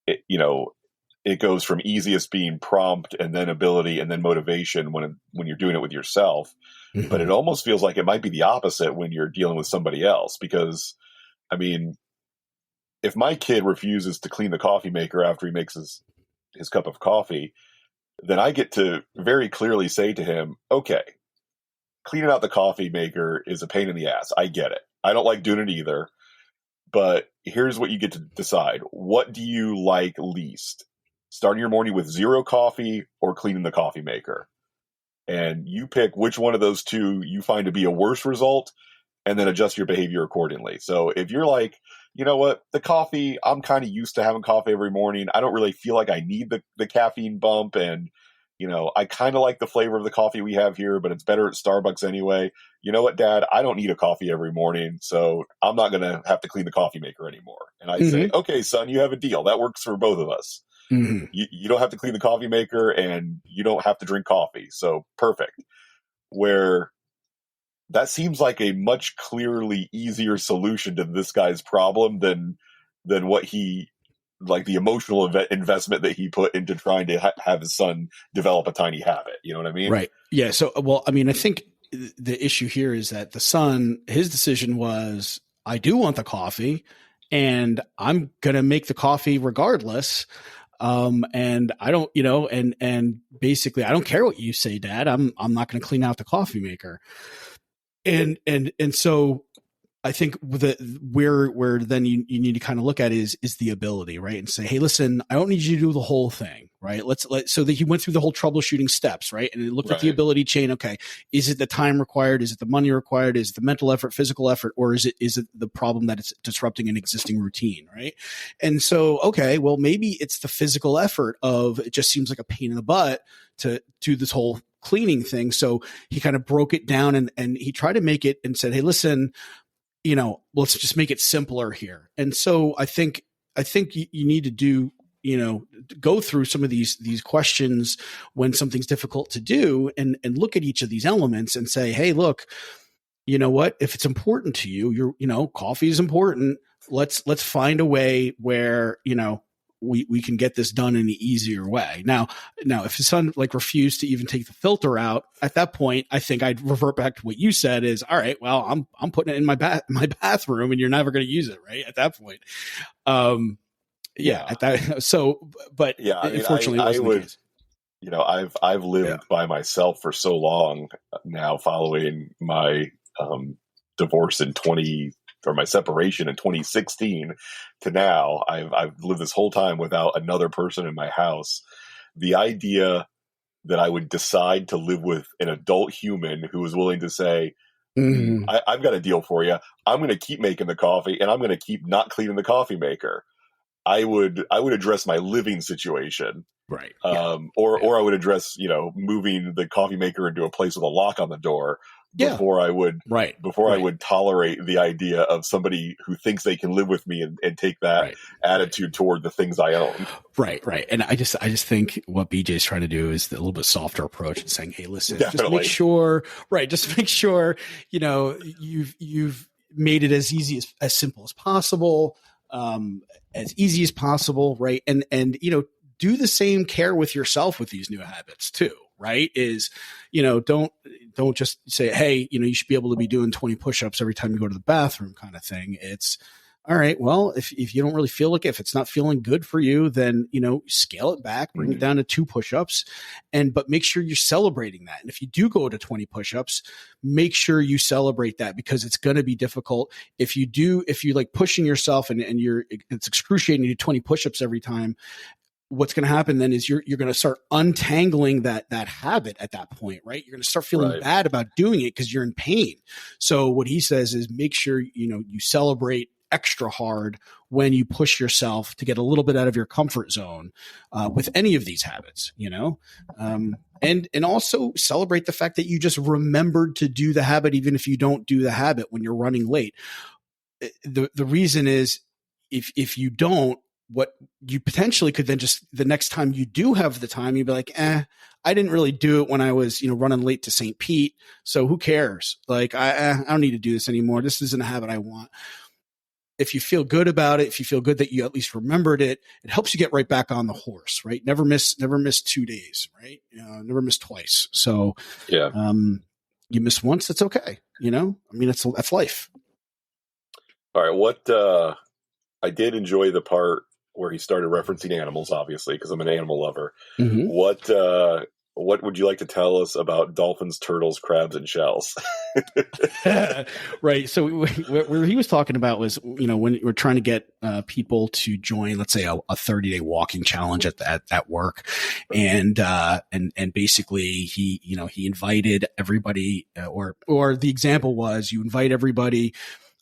it goes from easiest being prompt and then ability and then motivation when you're doing it with yourself. Mm-hmm. But it almost feels like it might be the opposite when you're dealing with somebody else, because if my kid refuses to clean the coffee maker after he makes his cup of coffee, then I get to very clearly say to him, okay, cleaning out the coffee maker is a pain in the ass. I get it. I don't like doing it either. But here's what you get to decide. What do you like least? Starting your morning with zero coffee or cleaning the coffee maker? and you pick which one of those two you find to be a worse result, and then adjust your behavior accordingly. So if you're like, you know what, the coffee, I'm kind of used to having coffee every morning. I don't really feel like I need the caffeine bump. And, I kind of like the flavor of the coffee we have here, but it's better at Starbucks anyway. You know what, Dad, I don't need a coffee every morning, so I'm not going to have to clean the coffee maker anymore. And I say, okay, son, you have a deal. That works for both of us. You don't have to clean the coffee maker, and you don't have to drink coffee. So perfect. Where that seems like a much clearly easier solution to this guy's problem than what he, like the emotional investment that he put into trying to have his son develop a tiny habit. You know what I mean? Right. Yeah. So, well, I mean, I think the issue here is that the son, his decision was, I do want the coffee and I'm going to make the coffee regardless. And I don't, and basically I don't care what you say, Dad. I'm not going to clean out the coffee maker. And so I think where then you need to kind of look at is the ability, right? And say, hey, listen, I don't need you to do the whole thing, right? So that he went through the whole troubleshooting steps, right? And looked at the ability chain. Okay. Is it the time required? Is it the money required? Is it the mental effort, physical effort, or is it the problem that it's disrupting an existing routine, right? And so, okay, well, maybe it's the physical effort of, it just seems like a pain in the butt to do this whole cleaning thing. So he kind of broke it down and he tried to make it and said, hey, listen, let's just make it simpler here. And so I think you need to do, go through some of these questions when something's difficult to do and look at each of these elements and say, hey, look, you know what, if it's important to you, coffee is important. Let's find a way where, we can get this done in an easier way. Now, if his son refused to even take the filter out, at that point, I think I'd revert back to what you said is, all right, well, I'm putting it in my bathroom and you're never going to use it. Right. At that point. At that. So, but yeah, I mean, unfortunately, I would, I've lived by myself for so long now following my, divorce or my separation in 2016 to now. I've lived this whole time without another person in my house. The idea that I would decide to live with an adult human who was willing to say, I've got a deal for you. I'm going to keep making the coffee and I'm going to keep not cleaning the coffee maker. I would address my living situation. Right. Or I would address, moving the coffee maker into a place with a lock on the door before I would I would tolerate the idea of somebody who thinks they can live with me and take that attitude toward the things I own. Right. And I just think what BJ is trying to do is a little bit softer approach and saying, hey, listen, just make sure, you've made it as easy as simple as possible, as easy as possible. Right. And do the same care with yourself with these new habits too. Right. Is, don't just say, hey, you should be able to be doing 20 push-ups every time you go to the bathroom kind of thing. It's all right. Well, if you don't really feel like it, if it's not feeling good for you, then, scale it back, bring it down to 2 push-ups but make sure you're celebrating that. And if you do go to 20 push-ups, make sure you celebrate that because it's going to be difficult. If you like pushing yourself and it's excruciating to do 20 push-ups every time, what's going to happen then is you're going to start untangling that habit at that point, right? You're going to start feeling bad about doing it because you're in pain. So what he says is make sure, you celebrate extra hard when you push yourself to get a little bit out of your comfort zone with any of these habits, and also celebrate the fact that you just remembered to do the habit, even if you don't do the habit when you're running late. The reason is if you don't, what you potentially could then just the next time you do have the time, you'd be like, I didn't really do it when I was, running late to St. Pete. So who cares? Like, I don't need to do this anymore. This isn't a habit I want. If you feel good about it, if you feel good that you at least remembered it, it helps you get right back on the horse, right? Never miss 2 days, right? Never miss twice. So, you miss once, it's okay. That's life. All right. What, I did enjoy the part where he started referencing animals, obviously, because I'm an animal lover. What what would you like to tell us about dolphins, turtles, crabs, and shells? Right. So where he was talking about was, when we're trying to get people to join, let's say a 30-day walking challenge at work. And basically he invited everybody, or the example was you invite everybody.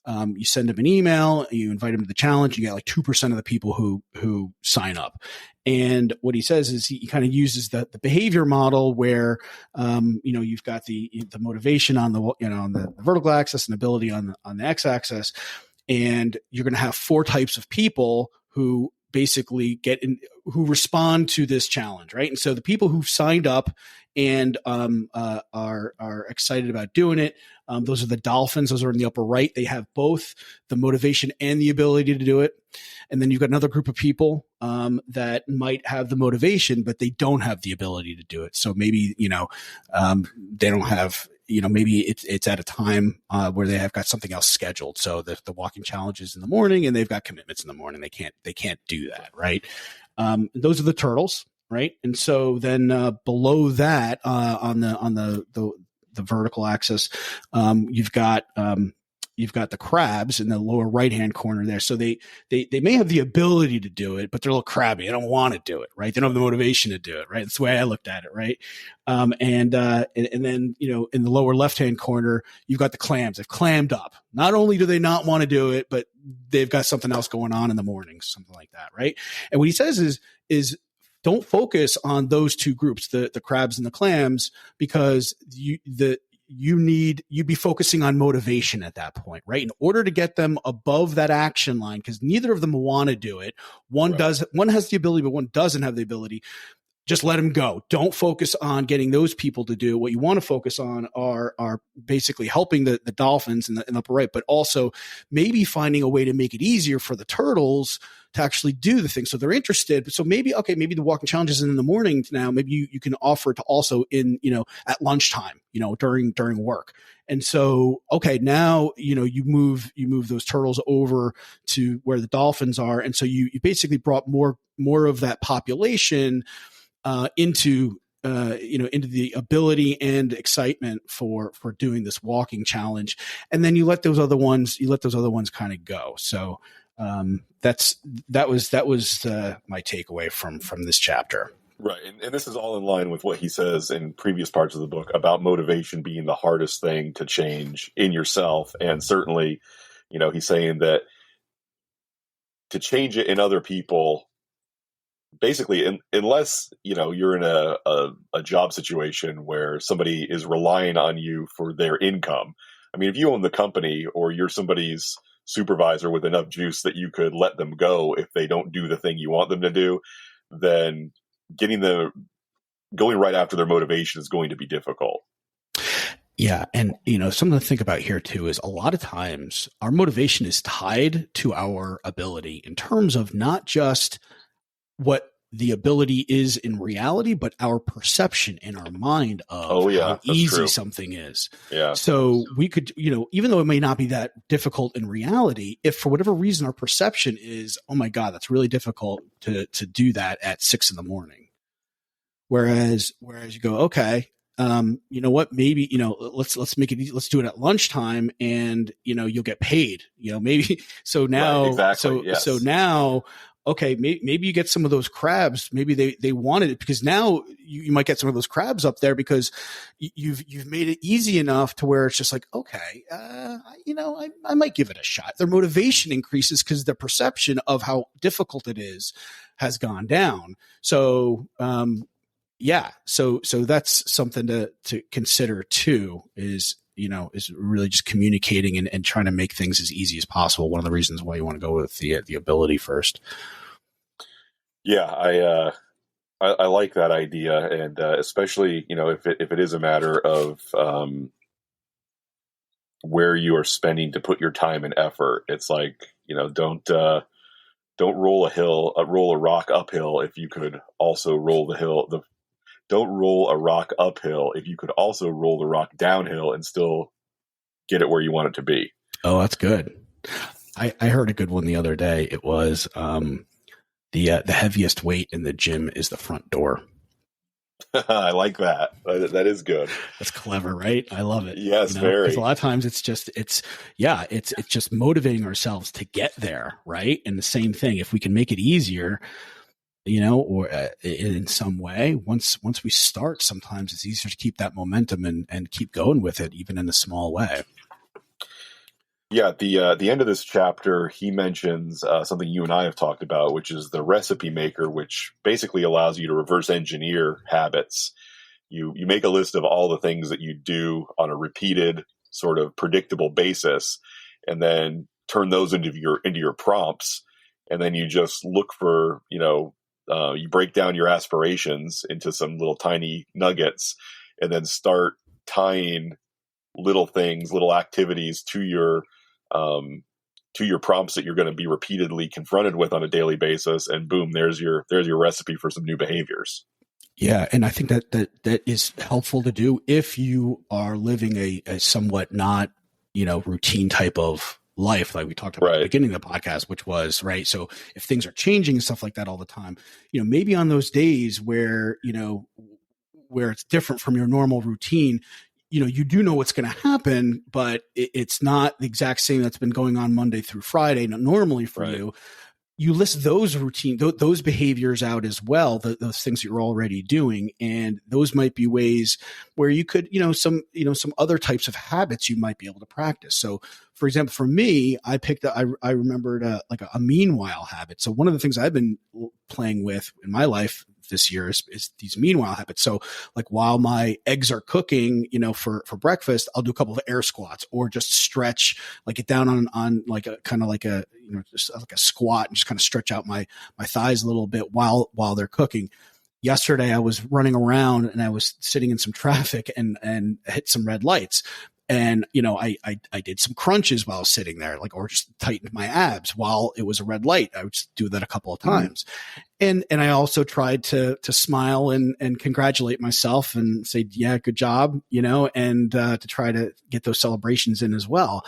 You send them an email, you invite them to the challenge, you get like 2% of the people who sign up. And what he says is he kind of uses the behavior model where, you've got the motivation on the vertical axis and ability on the x-axis. And you're going to have 4 types of people who basically who respond to this challenge. Right. And so the people who've signed up and are excited about doing it, those are the dolphins. Those are in the upper right. They have both the motivation and the ability to do it. And then you've got another group of people that might have the motivation, but they don't have the ability to do it. So maybe, they don't have, maybe it's at a time where they have got something else scheduled. So the walking challenge is in the morning and they've got commitments in the morning. They can't do that. Right. Those are the turtles. Right. And so then below that on the vertical axis, you've got the crabs in the lower right-hand corner there. So they may have the ability to do it, but they're a little crabby. They don't want to do it, right? They don't have the motivation to do it, right? That's the way I looked at it, right? And then, in the lower left-hand corner, you've got the clams. They've clammed up. Not only do they not want to do it, but they've got something else going on in the morning, something like that, right? And what he says is don't focus on those two groups, the crabs and the clams, because you'd be focusing on motivation at that point, right? In order to get them above that action line, because neither of them want to do it. One has the ability, but one doesn't have the ability. Just let them go. Don't focus on getting those people to do it. What you want to focus on are basically helping the dolphins in the upper right, but also maybe finding a way to make it easier for the turtles to actually do the thing. So they're interested. So maybe the walking challenge isn't in the morning now. Maybe you can offer it to also at lunchtime, during work. And so, now, you move those turtles over to where the dolphins are. And so you basically brought more of that population into the ability and excitement for doing this walking challenge. And then you let those other ones kind of go. So that was my takeaway from this chapter. Right. And this is all in line with what he says in previous parts of the book about motivation being the hardest thing to change in yourself. And certainly, he's saying that to change it in other people, basically, unless, you're in a job situation where somebody is relying on you for their income. I mean, if you own the company or you're somebody's supervisor with enough juice that you could let them go if they don't do the thing you want them to do, then going right after their motivation is going to be difficult. Yeah. And, something to think about here too is a lot of times our motivation is tied to our ability in terms of not just what the ability is in reality, but our perception in our mind of how easy something is. Yeah. So we could, even though it may not be that difficult in reality, if for whatever reason our perception is, oh my God, that's really difficult to do that at 6 a.m. Whereas you go, okay, you know what, maybe, let's make it easy. Let's do it at lunchtime and, you'll get paid, maybe. So now, right, exactly, so now, okay, maybe you get some of those crabs. Maybe they wanted it because now you might get some of those crabs up there because you've made it easy enough to where it's just like, okay, I might give it a shot. Their motivation increases because their perception of how difficult it is has gone down. So, so that's something to consider too, is really just communicating and trying to make things as easy as possible. One of the reasons why you want to go with the ability first. Yeah, I like that idea, and especially if it is a matter of where you are spending to put your time and effort. It's like don't roll a rock uphill if you could also roll the hill. Don't roll a rock uphill if you could also roll the rock downhill and still get it where you want it to be. Oh, that's good. I heard a good one the other day. It was the heaviest weight in the gym is the front door. I like that. That is good. That's clever, right? I love it. Yes, very. Because a lot of times it's just motivating ourselves to get there, right? And the same thing, if we can make it easier, or in some way, once we start, sometimes it's easier to keep that momentum and keep going with it, even in a small way. Yeah, at the end of this chapter, he mentions something you and I have talked about, which is the recipe maker, which basically allows you to reverse engineer habits. You make a list of all the things that you do on a repeated, sort of predictable basis, and then turn those into your prompts, and then you just look for, you break down your aspirations into some little tiny nuggets, and then start tying little things, little activities to your prompts that you're going to be repeatedly confronted with on a daily basis, and boom, there's your recipe for some new behaviors. Yeah, and I think that is helpful to do if you are living a somewhat not, routine type of life, like we talked about at the beginning of the podcast, which was, right. So if things are changing and stuff like that all the time, maybe on those days where, where it's different from your normal routine, you do know what's going to happen, but it's not the exact same that's been going on Monday through Friday normally for you. You list those those behaviors out as well, those things that you're already doing. And those might be ways where you could, some other types of habits you might be able to practice. So for example, for me, I remembered like a meanwhile habit. So one of the things I've been playing with in my life this year is these meanwhile habits. So like while my eggs are cooking, for breakfast, I'll do a couple of air squats or just stretch, like get down on like a kind of like a, just like a squat and just kind of stretch out my thighs a little bit while they're cooking. Yesterday I was running around and I was sitting in some traffic and hit some red lights. And, I did some crunches while I was sitting there, or just tightened my abs while it was a red light. I would just do that a couple of times. And I also tried to smile and congratulate myself and say, yeah, good job, and to try to get those celebrations in as well.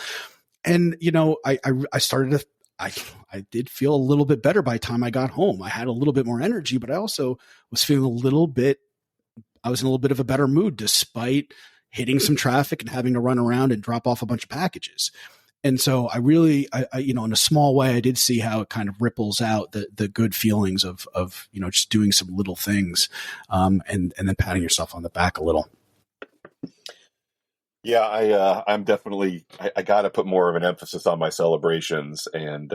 And, I started to, I did feel a little bit better by the time I got home. I had a little bit more energy, but I also was feeling I was in a little bit of a better mood despite hitting some traffic and having to run around and drop off a bunch of packages. And so I really, in a small way, I did see how it kind of ripples out the good feelings of, just doing some little things, and then patting yourself on the back a little. Yeah, I'm definitely, I got to put more of an emphasis on my celebrations, and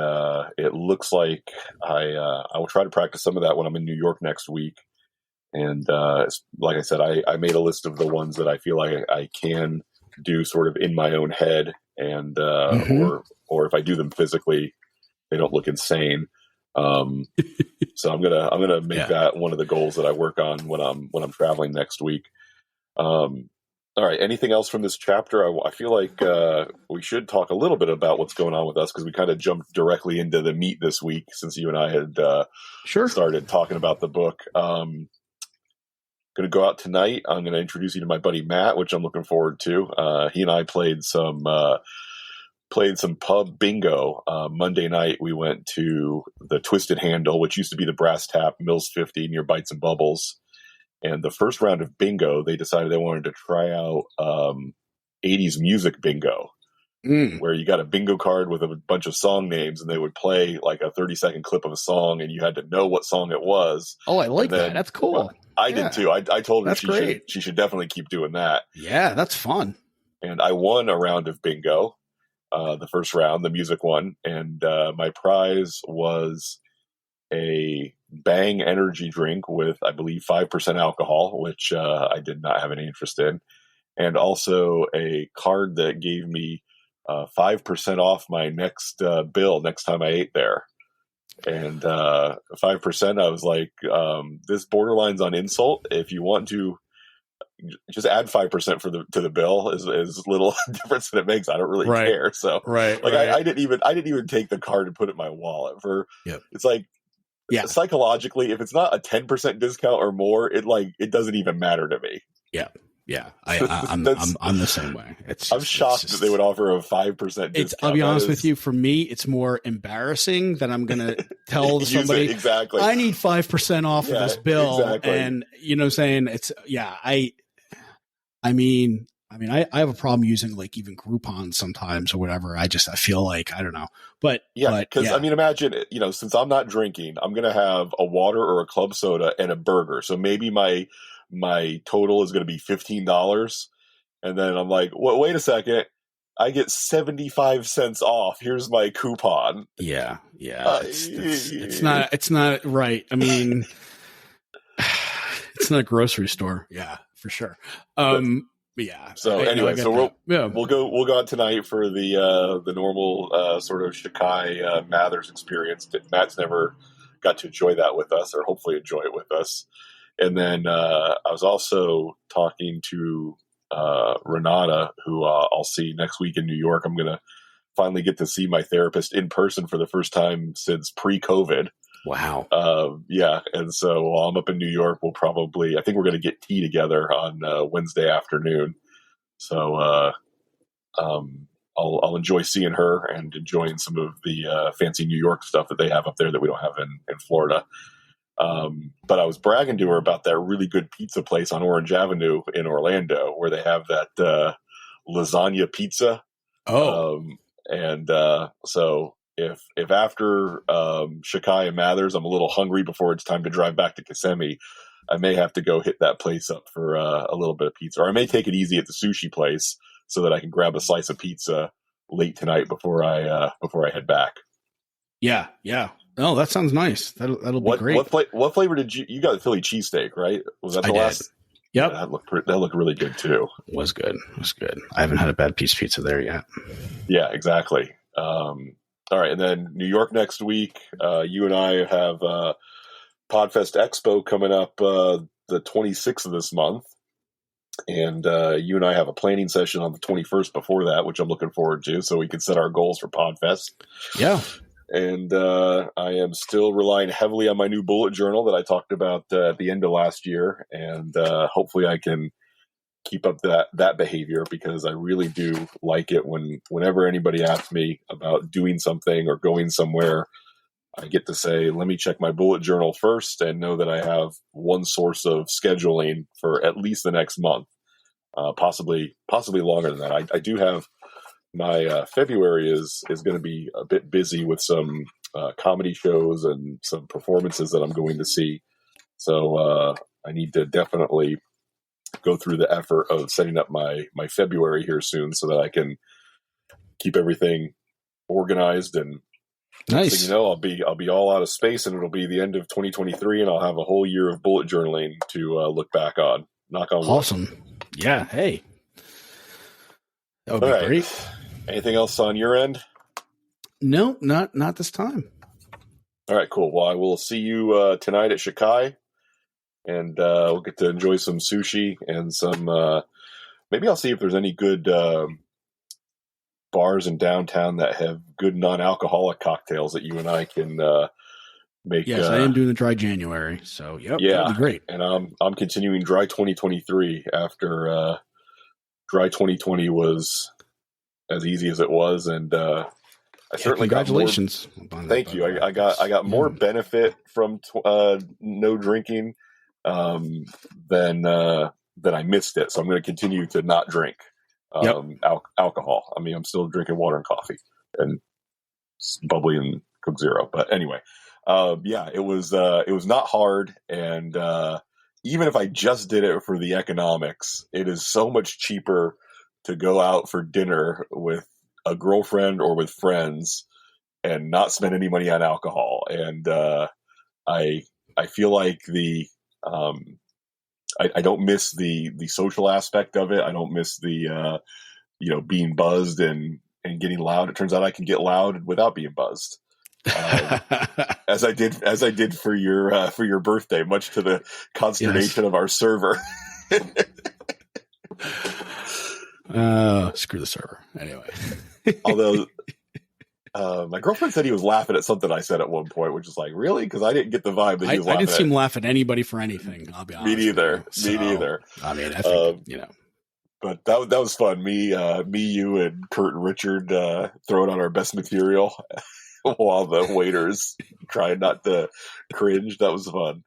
it looks like I will try to practice some of that when I'm in New York next week. And like I said, I made a list of the ones that I feel like I can do sort of in my own head, and or if I do them physically, they don't look insane. So I'm gonna make that one of the goals that I work on when I'm traveling next week. All right. Anything else from this chapter? I feel like we should talk a little bit about what's going on with us, because we kind of jumped directly into the meat this week since you and I had started talking about the book. Going to go out tonight. I'm going to introduce you to my buddy Matt, which I'm looking forward to. He and I played some pub bingo. Monday night we went to the Twisted Handle, which used to be the Brass Tap, Mills 50 near Bites and Bubbles. And the first round of bingo, they decided they wanted to try out 80s music bingo, where you got a bingo card with a bunch of song names, and they would play like a 30-second clip of a song, and you had to know what song it was. Oh, I like that. That's cool. Well, I did too. I told her she should definitely keep doing that. Yeah, that's fun. And I won a round of bingo, the first round, the music one. And my prize was a Bang energy drink with, I believe, 5% alcohol, which I did not have any interest in. And also a card that gave me 5% off my next bill next time I ate there. And 5%, I was like, this borderline's on insult. If you want to just add 5% to the bill, is little difference that it makes. I don't really care. So I didn't even take the card and put it in my wallet. It's like, psychologically, if it's not a 10% discount or more, it doesn't even matter to me. Yeah. I'm the same way. I'm shocked that they would offer a 5% discount. I'll be honest with you. For me, it's more embarrassing that I'm going to tell somebody exactly. I need 5% off of this bill, exactly. And saying it's I mean, I have a problem using like even Groupon sometimes or whatever. I feel like, I don't know, but because I mean, imagine, since I'm not drinking, I'm going to have a water or a club soda and a burger. So maybe my total is going to be $15. And then I'm like, wait a second. I get 75 cents off. Here's my coupon. Yeah. It's not right. I mean, it's not a grocery store. Yeah, for sure. Yeah. So anyway, we'll go out tonight for the normal sort of Shikai Mathers experience. Matt's never got to enjoy that with us, or hopefully enjoy it with us. And then I was also talking to Renata, who I'll see next week in New York. I'm going to finally get to see my therapist in person for the first time since pre-COVID. Wow. And so while I'm up in New York, I think we're going to get tea together on Wednesday afternoon. So I'll enjoy seeing her and enjoying some of the fancy New York stuff that they have up there that we don't have in Florida. But I was bragging to her about that really good pizza place on Orange Avenue in Orlando where they have that lasagna pizza. Oh. So if after Shikai and Mathers I'm a little hungry before it's time to drive back to Kissimmee, I may have to go hit that place up for a little bit of pizza. Or I may take it easy at the sushi place so that I can grab a slice of pizza late tonight before I head back. Yeah. Oh, that sounds nice. That'll be great. What flavor did you got? The Philly cheesesteak, right? Was that the last? Yep. Yeah, that looked really good too. It was good. I haven't had a bad piece of pizza there yet. Yeah, exactly. All right. And then New York next week. You and I have Podfest Expo coming up the 26th of this month. And you and I have a planning session on the 21st before that, which I'm looking forward to, so we can set our goals for Podfest. Yeah. And I am still relying heavily on my new bullet journal that I talked about at the end of last year. And hopefully I can keep up that behavior, because I really do like it whenever anybody asks me about doing something or going somewhere, I get to say, let me check my bullet journal first and know that I have one source of scheduling for at least the next month, possibly longer than that. I do have my February is going to be a bit busy with some comedy shows and some performances that I'm going to see. So I need to definitely go through the effort of setting up my February here soon so that I can keep everything organized. And nice. So, I'll be all out of space, and it'll be the end of 2023, and I'll have a whole year of bullet journaling to look back on. Knock on wood. Awesome. Yeah. Hey. That would be great. Anything else on your end? No, not this time. All right, cool. Well, I will see you tonight at Shikai, and we'll get to enjoy some sushi and some. Maybe I'll see if there's any good bars in downtown that have good non-alcoholic cocktails that you and I can make. Yes, I am doing the dry January, so yep, that'd be great. And I'm continuing dry 2023 after dry 2020 was as easy as it was, and I certainly congratulations. Thank you. I got more benefit from no drinking than I missed it. So I'm going to continue to not drink alcohol. I mean, I'm still drinking water and coffee and bubbly and Coke Zero. But anyway, it was not hard, and even if I just did it for the economics, it is so much cheaper to go out for dinner with a girlfriend or with friends and not spend any money on alcohol. And I feel like I don't miss the social aspect of it. I don't miss the being buzzed and getting loud. It turns out I can get loud without being buzzed. As I did for your birthday, much to the consternation of our server. Screw the server. Anyway, although My girlfriend said he was laughing at something I said at one point, which is like, really? Because I didn't get the vibe that he was laughing. I didn't see him laugh at anybody for anything. I'll be honest. Me neither. Me neither. I mean, I think But that was fun. Me, you, and Kurt and Richard throwing on our best material while the waiters tried not to cringe. That was fun.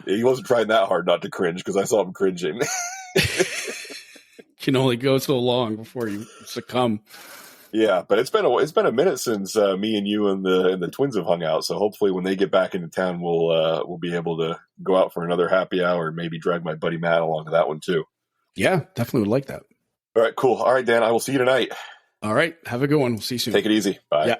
He wasn't trying that hard not to cringe because I saw him cringing. Can only go so long before you succumb. Yeah, but it's been a minute since me and you and the twins have hung out. So hopefully, when they get back into town, we'll be able to go out for another happy hour and maybe drag my buddy Matt along to that one too. Yeah, definitely would like that. All right, cool. All right, Dan, I will see you tonight. All right, have a good one. We'll see you soon. Take it easy. Bye. Yeah.